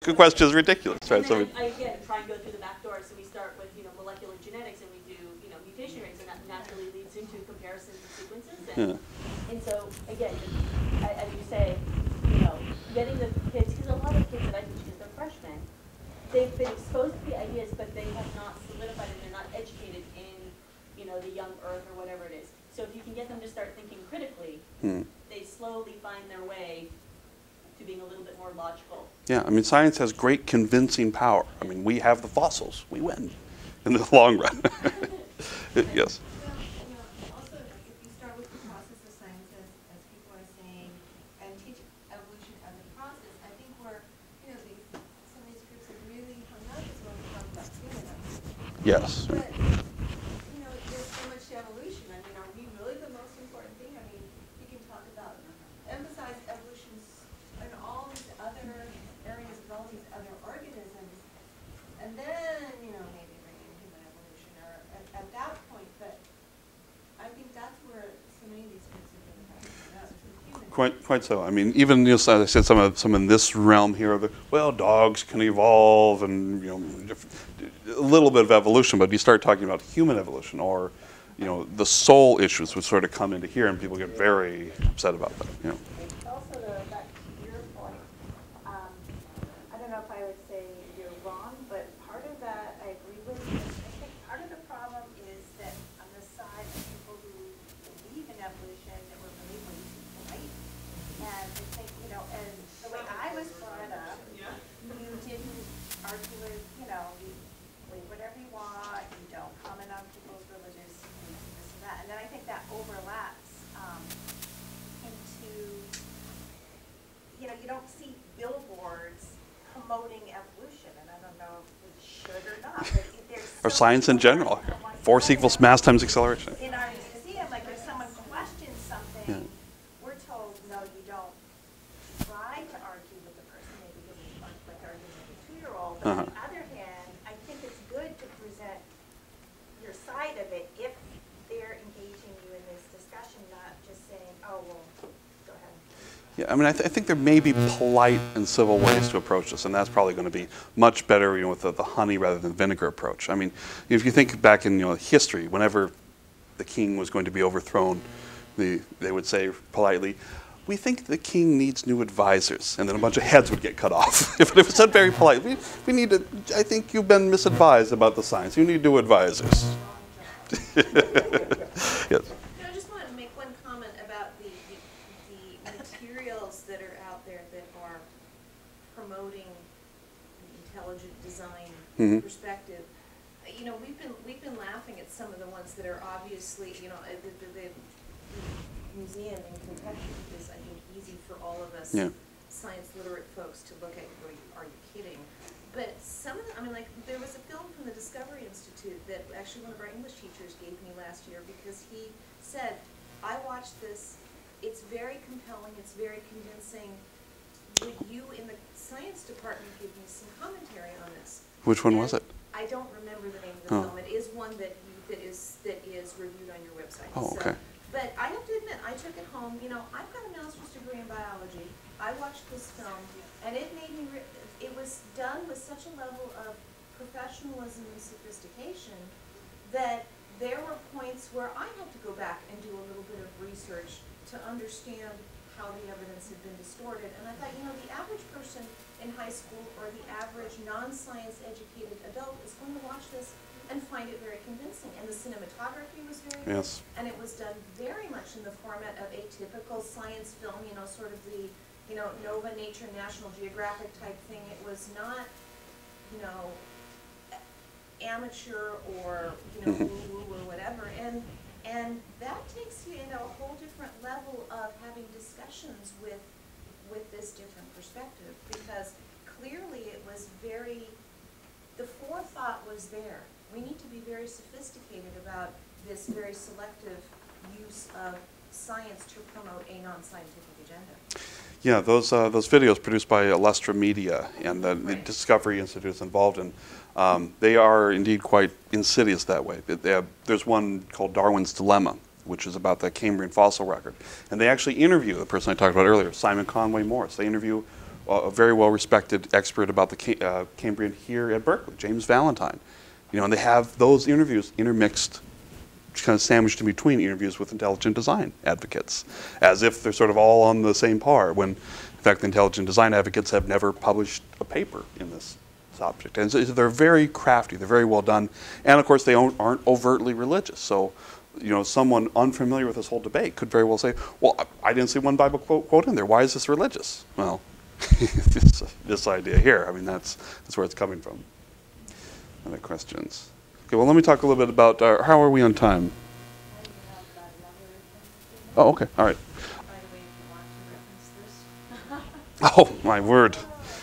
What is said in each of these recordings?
Good question is ridiculous, right? And then I again try and go through the back door. So we start with molecular genetics, and we do mutation rates, and that naturally leads into comparisons of sequences. And so again, as you say, getting the kids, because a lot of kids that I teach, because they're freshmen, they've been exposed to the ideas, but they have not solidified it. They're not educated in the young earth or whatever it is. So if you can get them to start thinking critically, they slowly find their way to being a little bit more logical. Yeah, I mean, science has great convincing power. I mean, we have the fossils. We win in the long run. Yes. Well, also, if you start with the process of science, as people are saying, and teach evolution as a process, I think where some of these groups have really hung up is when we talk about human evolution. Yes. But there's so much to evolution. I mean, are we really the most important thing? I mean, you can talk about emphasize evolutions in all these other areas with all these other organisms, and then maybe bring in human evolution or at that point. But I think that's where so many of these groups have been human. Quite so. I mean, even as I said, some in this realm here, dogs can evolve, and a little bit of evolution. But you start talking about human evolution, or the soul issues, would sort of come into here, and people get very upset about that. Also, back to your point, I don't know if I would say you're wrong, but part of that I agree with. I think part of the problem is that on the side of people who believe in evolution, that we're really way too polite. And I think, and the way I was brought up, you didn't argue with, you believe whatever you want, you don't comment on people's religious beliefs, this and that. And then I think that overlaps into, you don't see billboards promoting evolution, and I don't know if we should or not, but there's Or science in general. Force equals mass times acceleration. in our museum, like if someone questions something, we're told, no, you don't try to argue with the person, maybe give them like arguing with a 2-year-old. But on the other hand, I think it's good to present your side of it if they're engaging you in this discussion, not just saying, oh, well, go ahead. Yeah, I mean, I think there may be polite and civil ways to approach this, and that's probably going to be much better, with the honey rather than vinegar approach. I mean, if you think back in history, whenever the king was going to be overthrown, they would say politely, "We think the king needs new advisors," and then a bunch of heads would get cut off. If it was said very politely, we need to. I think you've been misadvised about the science. You need new advisors. Yes. I just wanted to make one comment about the materials that are out there that are promoting the intelligent design perspective. We've been laughing at some of the ones that are obviously, the museum in Kentucky is, I think, easy for all of us science literate folks to look at. Are you kidding? But some of them, there was a film from the Discovery Institute that actually one of our English teachers gave me last year, because he said, I watched this, it's very compelling, it's very convincing. Would you in the science department give me some commentary on this? Which one was it? I don't remember the name of the film. It is one that is reviewed on your website. Oh, okay. But I have to admit, I took it home. I've got a master's degree in biology. I watched this film, and it made me. It was done with such a level of professionalism and sophistication that there were points where I had to go back and do a little bit of research to understand how the evidence had been distorted. And I thought, the average person in high school or the average non-science educated adult is going to watch this and find it very convincing. And the cinematography was very good. Yes. And it was done very much in the format of a typical science film, sort of the, Nova, Nature, National Geographic type thing. It was not, amateur or, woo-woo or whatever. And that takes you into a whole different level of having discussions with this different perspective, because clearly it was the forethought was there. We need to be very sophisticated about this very selective use of science to promote a non-scientific agenda. Yeah, those videos produced by Illustra Media and the Discovery Institute is involved in, they are indeed quite insidious that way. There's one called Darwin's Dilemma, which is about the Cambrian fossil record. And they actually interview the person I talked about earlier, Simon Conway Morris. They interview a very well-respected expert about the Cambrian here at Berkeley, James Valentine. And they have those interviews intermixed, kind of sandwiched in between interviews with intelligent design advocates, as if they're sort of all on the same par, when in fact the intelligent design advocates have never published a paper in this subject. And so they're very crafty, they're very well done, and of course they aren't overtly religious. So someone unfamiliar with this whole debate could very well say, well, I didn't see one Bible quote in there. Why is this religious? Well, this idea here, I mean, that's where it's coming from. Other questions? Okay, well, let me talk a little bit about, how are we on time? Oh, okay, all right. Oh, my word.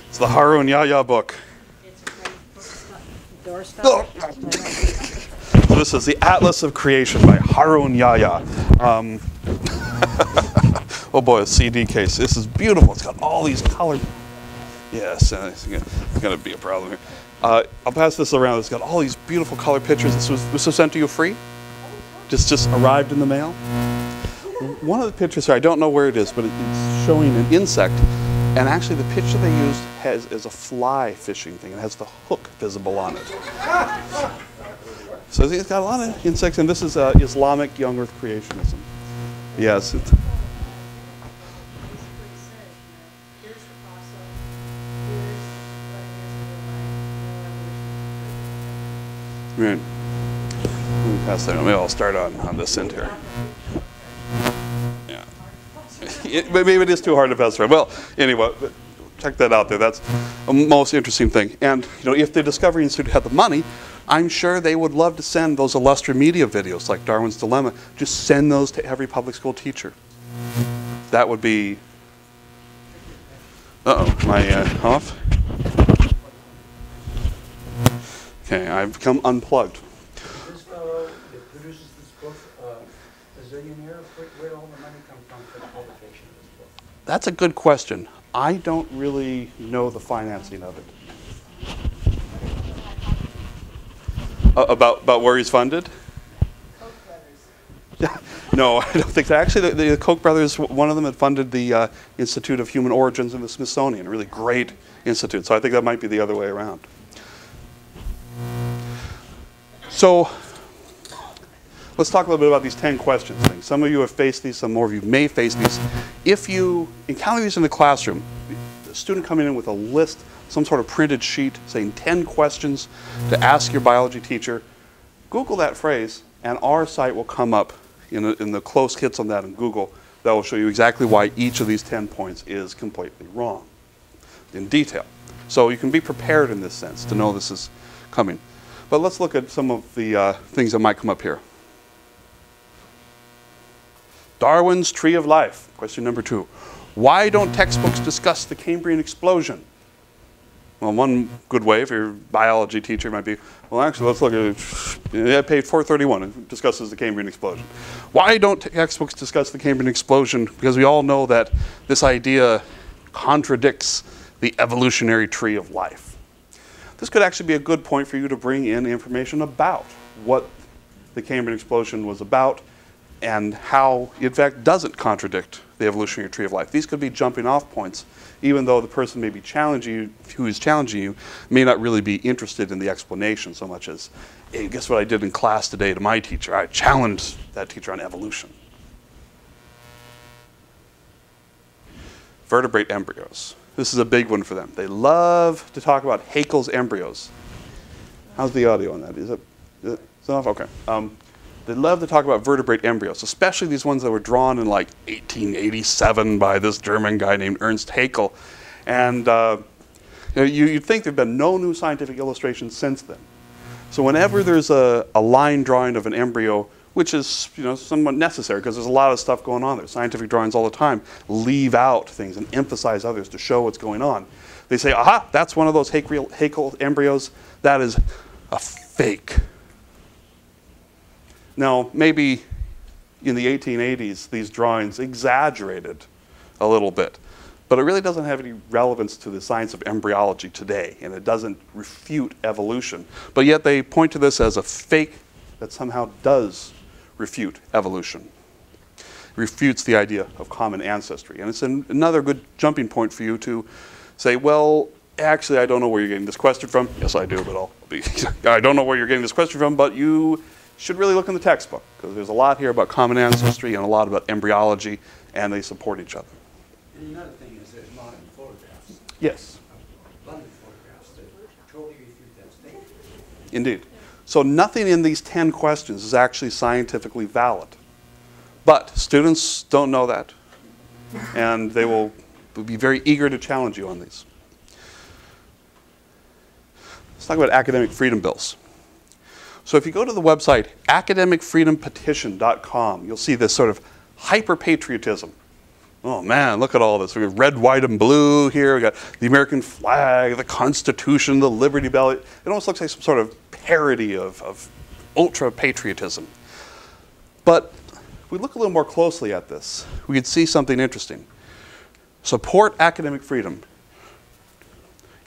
It's the Harun Yahya book. Oh. So this is the Atlas of Creation by Harun Yahya. Oh boy, a CD case. This is beautiful. It's got all these colors. Yes, it's going to be a problem here. I'll pass this around. It's got all these beautiful color pictures. This was sent to you free? Just arrived in the mail? One of the pictures here, I don't know where it is, but it's showing an insect. And actually the picture they used is a fly fishing thing. It has the hook visible on it. So it's got a lot of insects, and this is Islamic young earth creationism. Yes. Right. Let me pass that on. Maybe I'll start on this end here. Yeah. Maybe it is too hard to pass around. Well, anyway, check that out there. That's a most interesting thing. And if the Discovery Institute had the money, I'm sure they would love to send those Illustra Media videos like Darwin's Dilemma. Just send those to every public school teacher. That would be... Uh-oh, am I off? Okay, I've become unplugged. This fellow that produces this book, a zillionaire, where all the money come from for the publication of this book? That's a good question. I don't really know the financing of it. About where he's funded? Koch brothers. Yeah, no, I don't think so. Actually, the Koch brothers, one of them had funded the Institute of Human Origins in the Smithsonian, a really great institute. So I think that might be the other way around. So let's talk a little bit about these 10 questions things. Some of you have faced these, some more of you may face these. If you encounter these in the classroom, the student coming in with a list, some sort of printed sheet saying 10 questions to ask your biology teacher, Google that phrase, and our site will come up in the close hits on that in Google that will show you exactly why each of these 10 points is completely wrong in detail. So you can be prepared in this sense to know this is coming. But let's look at some of the things that might come up here. Darwin's Tree of Life, question number 2. Why don't textbooks discuss the Cambrian explosion? Well, one good way for your biology teacher might be, well, actually, let's look at page 431. It discusses the Cambrian explosion. Why don't textbooks discuss the Cambrian explosion? Because we all know that this idea contradicts the evolutionary tree of life. This could actually be a good point for you to bring in information about what the Cambrian explosion was about and how, in fact, doesn't contradict the evolutionary tree of life. These could be jumping off points, even though the person may be who is challenging you may not really be interested in the explanation so much as, hey, guess what I did in class today to my teacher? I challenged that teacher on evolution. Vertebrate embryos. This is a big one for them. They love to talk about Haeckel's embryos. How's the audio on that? Is it off? Okay. They love to talk about vertebrate embryos, especially these ones that were drawn in like 1887 by this German guy named Ernst Haeckel. And you'd think there have been no new scientific illustrations since then. So whenever there's a line drawing of an embryo, which is somewhat necessary because there's a lot of stuff going on there. Scientific drawings all the time leave out things and emphasize others to show what's going on. They say, aha, that's one of those Haeckel embryos. That is a fake. Now, maybe in the 1880s, these drawings exaggerated a little bit, but it really doesn't have any relevance to the science of embryology today, and it doesn't refute evolution. But yet they point to this as a fake that somehow does refute evolution. It refutes the idea of common ancestry. And it's another good jumping point for you to say, well, actually, I don't know where you're getting this question from. Yes, I do, but I don't know where you're getting this question from, but you should really look in the textbook, because there's a lot here about common ancestry and a lot about embryology, and they support each other. And another thing is there's modern photographs. Yes. Abundant photographs that totally refute that statement. Indeed. So nothing in these 10 questions is actually scientifically valid. But students don't know that, and they will be very eager to challenge you on these. Let's talk about academic freedom bills. So if you go to the website academicfreedompetition.com, you'll see this sort of hyper-patriotism. Oh man, look at all this. We have red, white, and blue here. We got the American flag, the Constitution, the Liberty Bell. It almost looks like some sort of parody of ultra-patriotism. But if we look a little more closely at this, we could see something interesting. Support academic freedom.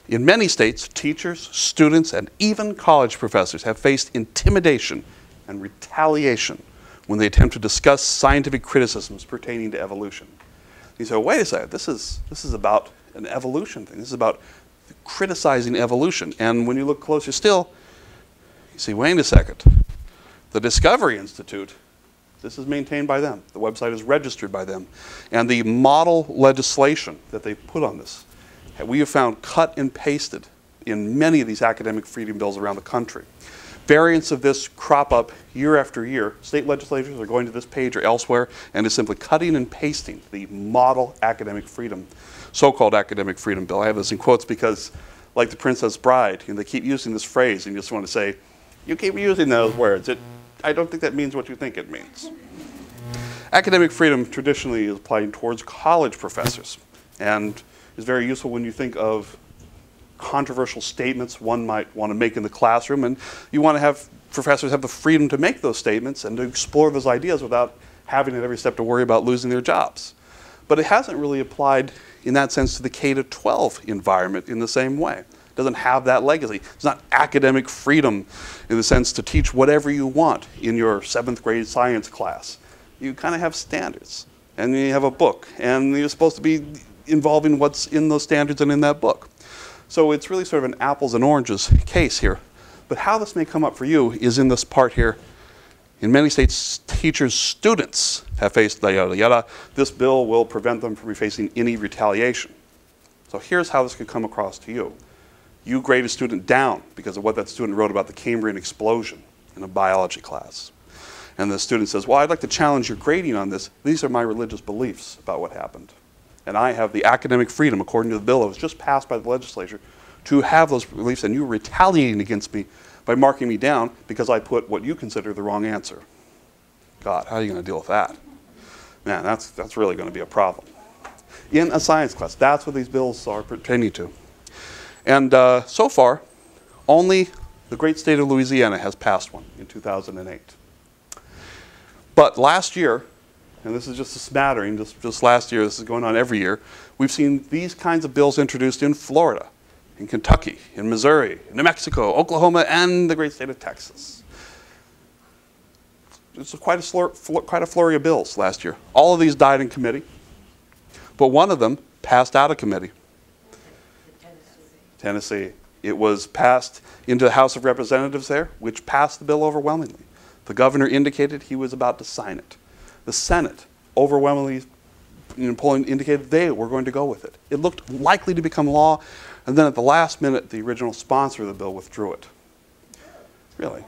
In many states, teachers, students, and even college professors have faced intimidation and retaliation when they attempt to discuss scientific criticisms pertaining to evolution. You say, wait a second, this is about an evolution thing. This is about criticizing evolution. And when you look closer still, you see, wait a second. The Discovery Institute, this is maintained by them. The website is registered by them. And the model legislation that they put on this, we have found cut and pasted in many of these academic freedom bills around the country. Variants of this crop up year after year. State legislatures are going to this page or elsewhere and is simply cutting and pasting the model academic freedom, so-called academic freedom bill. I have this in quotes because, like the Princess Bride, they keep using this phrase and you just want to say, you keep using those words. I don't think that means what you think it means. Academic freedom traditionally is applied towards college professors and is very useful when you think of controversial statements one might want to make in the classroom, and you want to have professors have the freedom to make those statements and to explore those ideas without having at every step to worry about losing their jobs. But it hasn't really applied in that sense to the K-12 environment in the same way. It doesn't have that legacy. It's not academic freedom in the sense to teach whatever you want in your 7th grade science class. You kind of have standards, and you have a book, and you're supposed to be involving what's in those standards and in that book. So it's really sort of an apples and oranges case here. But how this may come up for you is in this part here. In many states, teachers, students have faced yada yada. This bill will prevent them from facing any retaliation. So here's how this could come across to you. You grade a student down because of what that student wrote about the Cambrian explosion in a biology class. And the student says, well, I'd like to challenge your grading on this. These are my religious beliefs about what happened. And I have the academic freedom, according to the bill that was just passed by the legislature, to have those beliefs, and you're retaliating against me by marking me down because I put what you consider the wrong answer. God, how are you going to deal with that? Man, that's really going to be a problem. In a science class, that's what these bills are pertaining to. And so far, only the great state of Louisiana has passed one in 2008. But last year, and this is just a smattering, just last year, this is going on every year, we've seen these kinds of bills introduced in Florida, in Kentucky, in Missouri, in New Mexico, Oklahoma, and the great state of Texas. It's quite a flurry of bills last year. All of these died in committee, but one of them passed out of committee. Tennessee. It was passed into the House of Representatives there, which passed the bill overwhelmingly. The governor indicated he was about to sign it. The Senate overwhelmingly polling indicated they were going to go with it. It looked likely to become law, and then at the last minute, the original sponsor of the bill withdrew it. Really?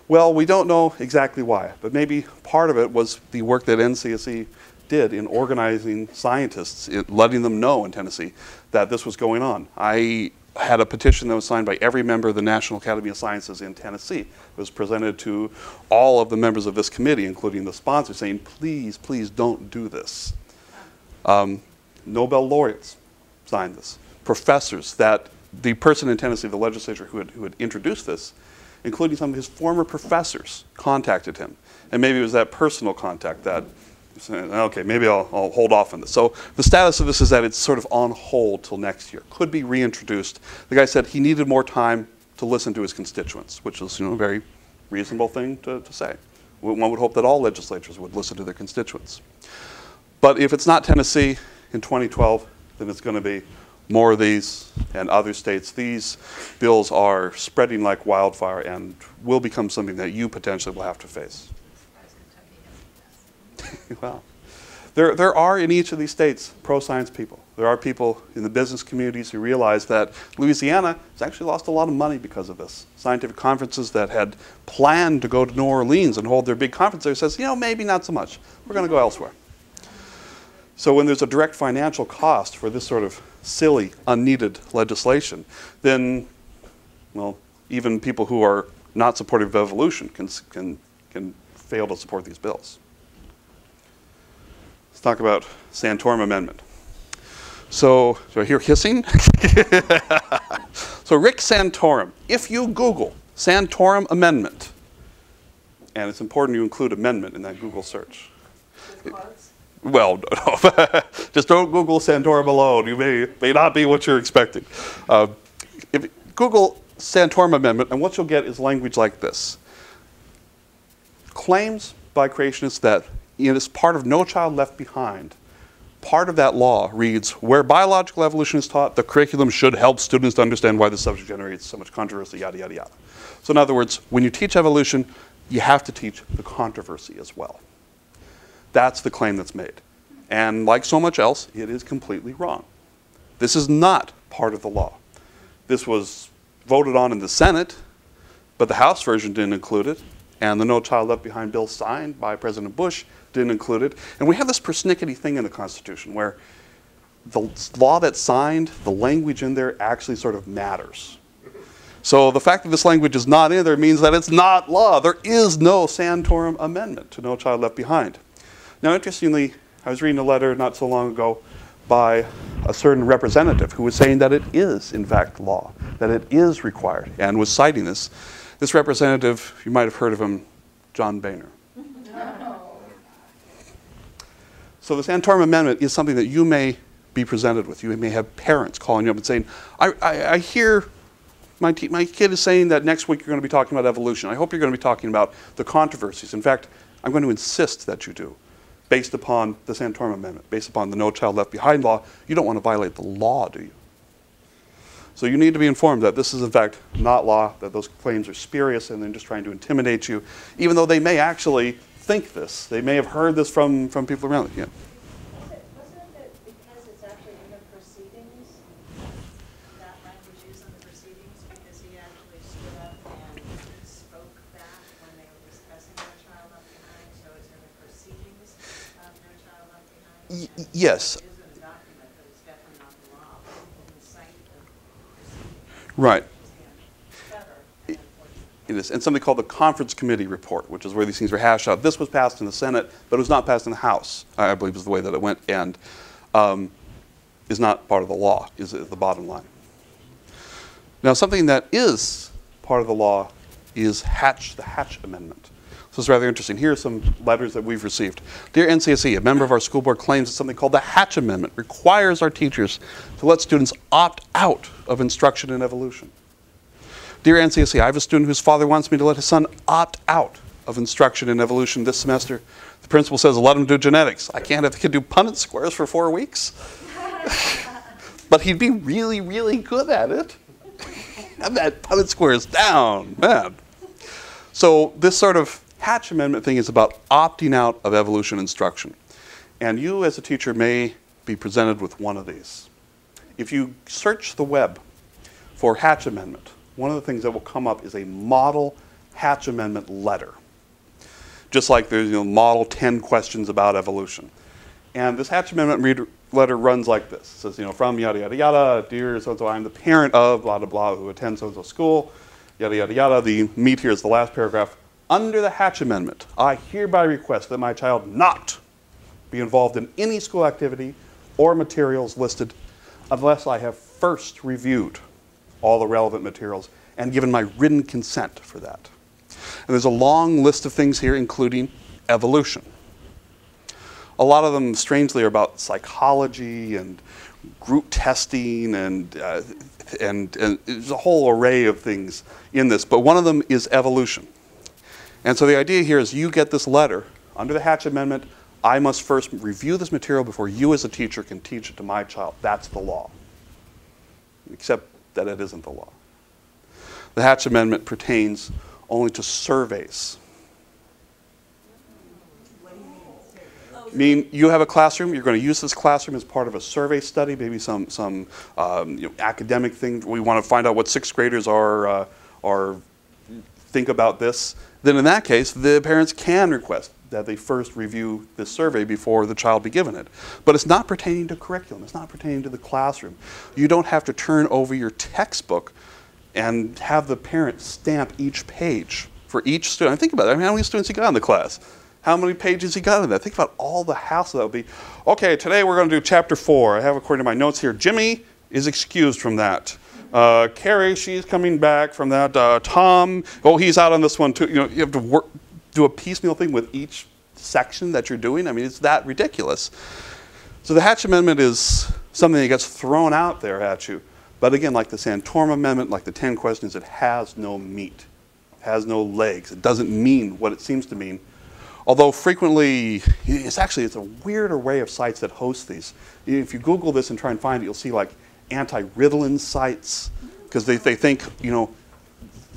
Well, we don't know exactly why, but maybe part of it was the work that NCSE did in organizing scientists, letting them know in Tennessee that this was going on. I had a petition that was signed by every member of the National Academy of Sciences in Tennessee. It was presented to all of the members of this committee, including the sponsor, saying, please, please don't do this. Nobel laureates signed this. Professors, that the person in Tennessee, the legislature who had introduced this, including some of his former professors, contacted him. And maybe it was that personal contact that, okay, maybe I'll hold off on this. So the status of this is that it's sort of on hold till next year. Could be reintroduced. The guy said he needed more time to listen to his constituents, which is a very reasonable thing to say. One would hope that all legislatures would listen to their constituents. But if it's not Tennessee in 2012, then it's going to be more of these, and other states. These bills are spreading like wildfire and will become something that you potentially will have to face. Well, there are in each of these states pro-science people. There are people in the business communities who realize that Louisiana has actually lost a lot of money because of this. Scientific conferences that had planned to go to New Orleans and hold their big conference there says, you know, maybe not so much. We're going to go elsewhere. So when there's a direct financial cost for this sort of silly, unneeded legislation, then, well, even people who are not supportive of evolution can fail to support these bills. Let's talk about Santorum Amendment. So, do I hear hissing? So Rick Santorum, if you Google Santorum Amendment, and it's important you include amendment in that Google search. Well, no. Just don't Google Santorum alone. You may not be what you're expecting. If Google Santorum Amendment, and what you'll get is language like this. Claims by creationists that as part of No Child Left Behind, part of that law reads, where biological evolution is taught, the curriculum should help students to understand why the subject generates so much controversy, yada, yada, yada. So in other words, when you teach evolution, you have to teach the controversy as well. That's the claim that's made. And like so much else, it is completely wrong. This is not part of the law. This was voted on in the Senate, but the House version didn't include it, and the No Child Left Behind bill signed by President Bush didn't include it. And we have this persnickety thing in the Constitution where the law that's signed, the language in there actually sort of matters. So the fact that this language is not in there means that it's not law. There is no Santorum Amendment to No Child Left Behind. Now, interestingly, I was reading a letter not so long ago by a certain representative who was saying that it is, in fact, law, that it is required, and was citing this. This representative, you might have heard of him, John Boehner. So the Santorum Amendment is something that you may be presented with. You may have parents calling you up and saying, I hear my kid is saying that next week you're going to be talking about evolution. I hope you're going to be talking about the controversies. In fact, I'm going to insist that you do, based upon the Santorum Amendment, based upon the No Child Left Behind law. You don't want to violate the law, do you? So you need to be informed that this is, in fact, not law, that those claims are spurious and they're just trying to intimidate you, even though they may actually think this. They may have heard this from people around it. Yeah. Wasn't it because it's actually in the proceedings, that language is in the proceedings, because he actually stood up and spoke back when they were discussing No Child Left Behind, so it's in the proceedings of No Child Left Behind? Yes. It is in the document, but it's definitely not the law. People can cite the proceedings. Right. Better. It is. And something called the Conference Committee Report, which is where these things were hashed out. This was passed in the Senate, but it was not passed in the House, I believe is the way that it went, and is not part of the law, is the bottom line. Now, something that is part of the law is the Hatch Amendment. So it's rather interesting. Here are some letters that we've received. Dear NCSE, a member of our school board claims that something called the Hatch Amendment requires our teachers to let students opt out of instruction in evolution. Dear NCSE, I have a student whose father wants me to let his son opt out of instruction in evolution this semester. The principal says, let him do genetics. I can't have the kid do Punnett squares for 4 weeks. But he'd be really, really good at it. Have that Punnett squares down, man. So this sort of Hatch Amendment thing is about opting out of evolution instruction. And you as a teacher may be presented with one of these. If you search the web for Hatch Amendment, one of the things that will come up is a model Hatch Amendment letter. Just like there's model 10 questions about evolution. And this Hatch Amendment letter runs like this. It says, from yada, yada, yada, dear so-and-so, I'm the parent of blah, blah, blah, who attends so-and-so school, yada, yada, yada. The meat here is the last paragraph. Under the Hatch Amendment, I hereby request that my child not be involved in any school activity or materials listed unless I have first reviewed all the relevant materials and given my written consent for that. And there's a long list of things here, including evolution. A lot of them, strangely, are about psychology and group testing, and there's a whole array of things in this, but one of them is evolution. And so the idea here is you get this letter under the Hatch Amendment. I must first review this material before you as a teacher can teach it to my child. That's the law. Except that it isn't the law. The Hatch Amendment pertains only to surveys. I mean, you have a classroom, you're going to use this classroom as part of a survey study, maybe some academic thing. We want to find out what 6th graders are think about this. Then in that case, the parents can request that they first review this survey before the child be given it. But it's not pertaining to curriculum. It's not pertaining to the classroom. You don't have to turn over your textbook and have the parent stamp each page for each student. Think about it. I mean, how many students you got in the class? How many pages you got in that? Think about all the hassle that would be. Okay, today we're going to do chapter 4. I have, according to my notes here, Jimmy is excused from that. Carrie, she's coming back from that. Tom, oh, he's out on this one too. You know, you have to do a piecemeal thing with each section that you're doing. I mean, it's that ridiculous. So the Hatch Amendment is something that gets thrown out there at you. But again, like the Santorum Amendment, like the 10 questions, it has no meat. It has no legs. It doesn't mean what it seems to mean. Although frequently, it's a weird array of sites that host these. If you Google this and try and find it, you'll see like anti-Ritalin sites, because they think, you know,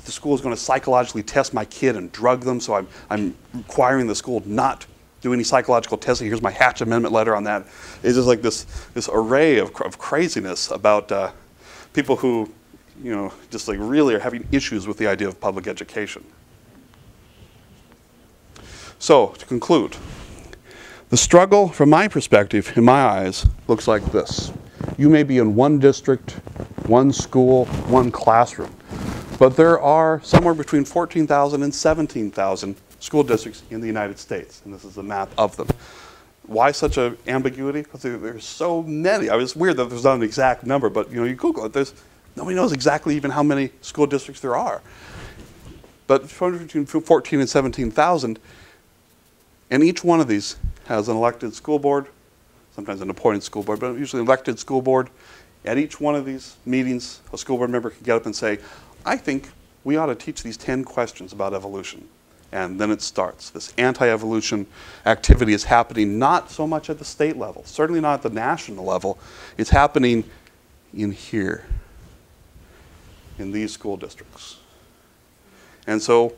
the school is going to psychologically test my kid and drug them, so I'm requiring the school not do any psychological testing. Here's my Hatch Amendment letter on that. It's just like this array of craziness about people who, you know, just like really are having issues with the idea of public education. So, to conclude, the struggle, from my perspective, in my eyes, looks like this. You may be in one district, one school, one classroom, but there are somewhere between 14,000 and 17,000 school districts in the United States, and this is the map of them. Why such an ambiguity? Because there's so many. I mean, it's weird that there's not an exact number, but you know, you Google it, nobody knows exactly even how many school districts there are. But between 14 and 17,000, and each one of these has an elected school board, sometimes an appointed school board, but usually an elected school board. At each one of these meetings, a school board member can get up and say, I think we ought to teach these 10 questions about evolution. And then it starts. This anti-evolution activity is happening not so much at the state level, certainly not at the national level. It's happening in here, in these school districts. And so,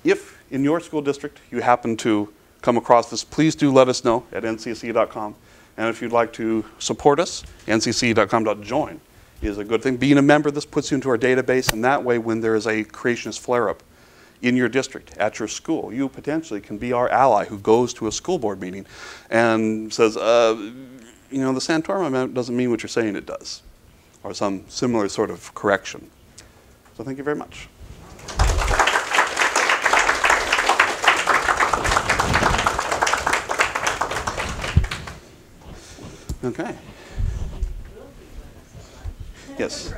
if in your school district you happen to come across this, please do let us know at ncce.com. And if you'd like to support us, ncce.com.join is a good thing. Being a member, this puts you into our database, and that way when there is a creationist flare-up in your district, at your school, you potentially can be our ally who goes to a school board meeting and says, you know, the Santorum Amendment doesn't mean what you're saying it does, or some similar sort of correction. So thank you very much. Okay. Yes.